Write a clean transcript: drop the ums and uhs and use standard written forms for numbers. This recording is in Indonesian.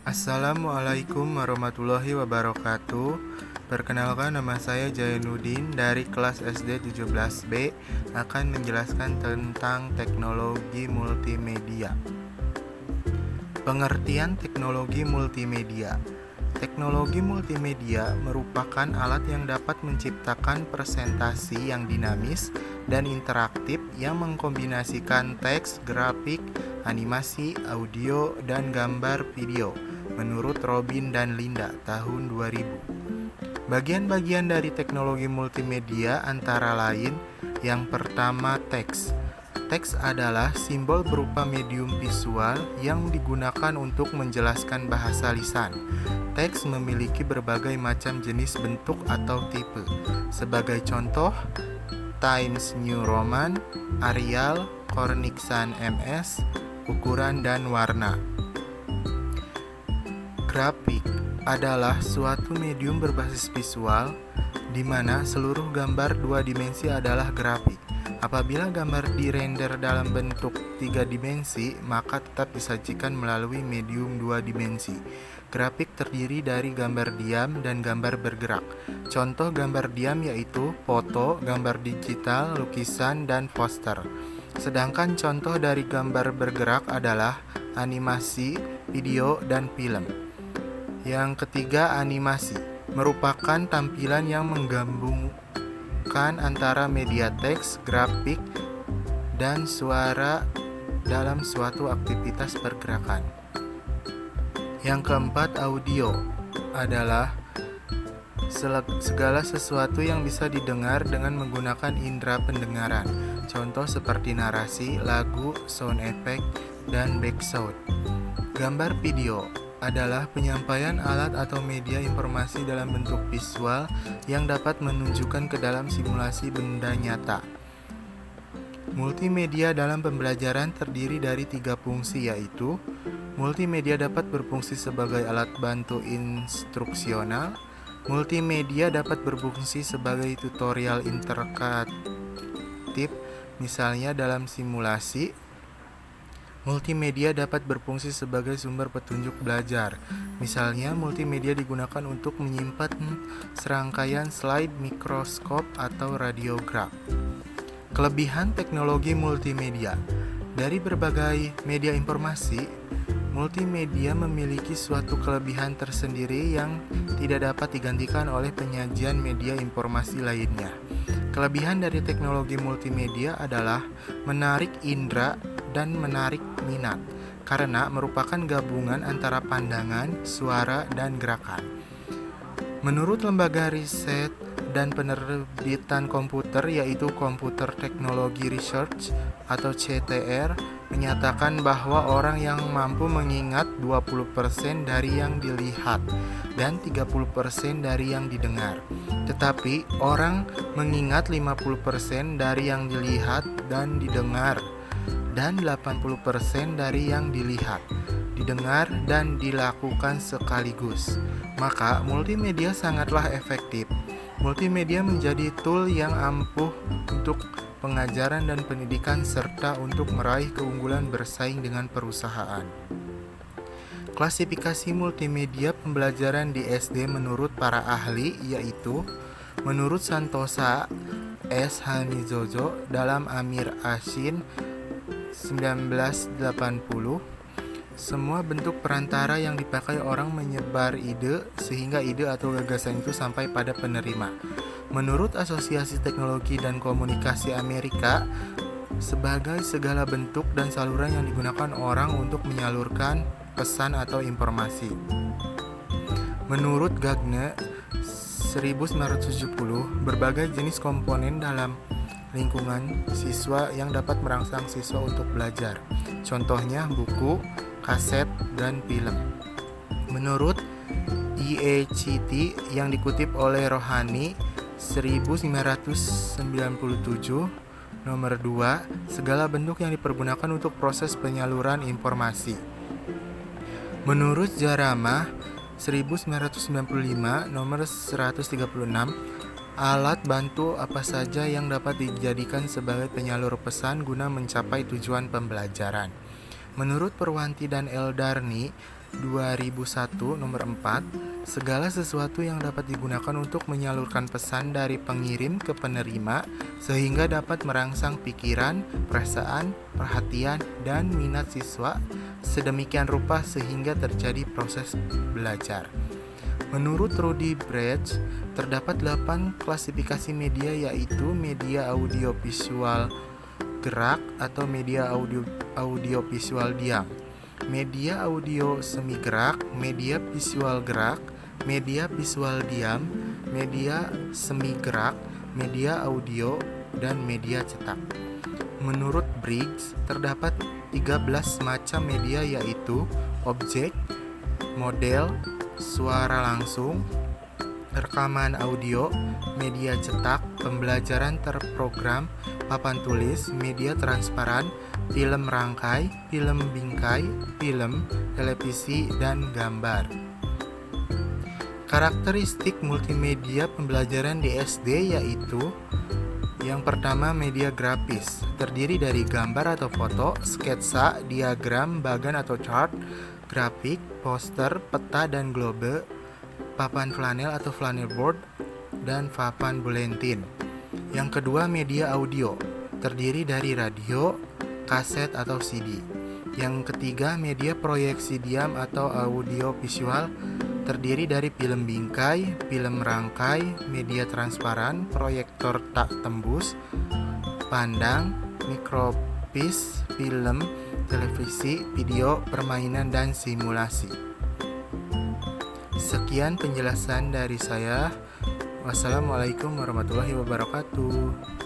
Assalamualaikum warahmatullahi wabarakatuh. Perkenalkan, nama saya Jainuddin dari kelas SD 17B akan menjelaskan tentang teknologi multimedia. Pengertian teknologi multimedia. Teknologi multimedia merupakan alat yang dapat menciptakan presentasi yang dinamis dan interaktif yang mengkombinasikan teks, grafik, animasi, audio, dan gambar video, menurut Robin dan Linda tahun 2000. Bagian-bagian dari teknologi multimedia antara lain: yang pertama, teks. Teks adalah simbol berupa medium visual yang digunakan untuk menjelaskan bahasa lisan. Teks memiliki berbagai macam jenis bentuk atau tipe. Sebagai contoh, Times New Roman, Arial, Cornixan MS, ukuran dan warna. Grafik adalah suatu medium berbasis visual di mana seluruh gambar dua dimensi adalah grafik. Apabila gambar dirender dalam bentuk 3 dimensi, maka tetap disajikan melalui medium 2 dimensi. Grafik terdiri dari gambar diam dan gambar bergerak. Contoh gambar diam yaitu foto, gambar digital, lukisan, dan poster. Sedangkan contoh dari gambar bergerak adalah animasi, video, dan film. Yang ketiga, animasi merupakan tampilan yang menggabungkan antara media teks, grafik, dan suara dalam suatu aktivitas pergerakan. Yang keempat, audio adalah segala sesuatu yang bisa didengar dengan menggunakan indera pendengaran. Contoh seperti narasi, lagu, sound effect, dan backsound. Gambar video adalah penyampaian alat atau media informasi dalam bentuk visual yang dapat menunjukkan ke dalam simulasi benda nyata. Multimedia dalam pembelajaran terdiri dari 3 fungsi, yaitu multimedia dapat berfungsi sebagai alat bantu instruksional, multimedia dapat berfungsi sebagai tutorial interaktif, misalnya dalam simulasi. Multimedia dapat berfungsi sebagai sumber petunjuk belajar. Misalnya, multimedia digunakan untuk menyimpan serangkaian slide, mikroskop, atau radiograf. Kelebihan teknologi multimedia. Dari berbagai media informasi, multimedia memiliki suatu kelebihan tersendiri yang tidak dapat digantikan oleh penyajian media informasi lainnya. Kelebihan dari teknologi multimedia adalah menarik indera dan menarik minat, karena merupakan gabungan antara pandangan, suara, dan gerakan. Menurut lembaga riset dan penerbitan komputer, yaitu Computer Technology Research atau CTR, menyatakan bahwa orang yang mampu mengingat 20% dari yang dilihat dan 30% dari yang didengar. Tetapi orang mengingat 50% dari yang dilihat dan didengar, dan 80% dari yang dilihat, didengar, dan dilakukan sekaligus. Maka multimedia sangatlah efektif. Multimedia menjadi tool yang ampuh untuk pengajaran dan pendidikan serta untuk meraih keunggulan bersaing dengan perusahaan. Klasifikasi multimedia pembelajaran di SD menurut para ahli yaitu: menurut Santosa S. Hamizozo dalam Amir Ashin 1980, semua bentuk perantara yang dipakai orang menyebar ide sehingga ide atau gagasan itu sampai pada penerima. Menurut Asosiasi Teknologi dan Komunikasi Amerika, sebagai segala bentuk dan saluran yang digunakan orang untuk menyalurkan pesan atau informasi. Menurut Gagne 1970, berbagai jenis komponen dalam lingkungan siswa yang dapat merangsang siswa untuk belajar. Contohnya buku, kaset, dan film. Menurut IECT yang dikutip oleh Rohani 1997, nomor 2, segala bentuk yang dipergunakan untuk proses penyaluran informasi. Menurut Jarama 1995, nomor 136, alat bantu apa saja yang dapat dijadikan sebagai penyalur pesan guna mencapai tujuan pembelajaran. Menurut Perwanti dan Eldarni 2001 nomor 4, segala sesuatu yang dapat digunakan untuk menyalurkan pesan dari pengirim ke penerima sehingga dapat merangsang pikiran, perasaan, perhatian, dan minat siswa sedemikian rupa sehingga terjadi proses belajar. Menurut Rudy Brecht, terdapat 8 klasifikasi media, yaitu media audiovisual gerak atau media audiovisual diam, media audio semi gerak, media visual gerak, media visual diam, media semi gerak, media audio, dan media cetak. Menurut Briggs, terdapat 13 macam media, yaitu objek, model, suara langsung, rekaman audio, media cetak, pembelajaran terprogram, papan tulis, media transparan, film rangkai, film bingkai, film, televisi, dan gambar. Karakteristik multimedia pembelajaran di SD yaitu: yang pertama, media grafis, terdiri dari gambar atau foto, sketsa, diagram, bagan atau chart, grafik, poster, peta dan globe, papan flanel atau flanel board, dan papan buletin. Yang kedua, media audio, terdiri dari radio, kaset atau CD. Yang ketiga, media proyeksi diam atau audio visual, terdiri dari film bingkai, film rangkai, media transparan, proyektor tak tembus, pandang, mikropis, film, televisi, video, permainan, dan simulasi. Sekian penjelasan dari saya. Wassalamualaikum warahmatullahi wabarakatuh.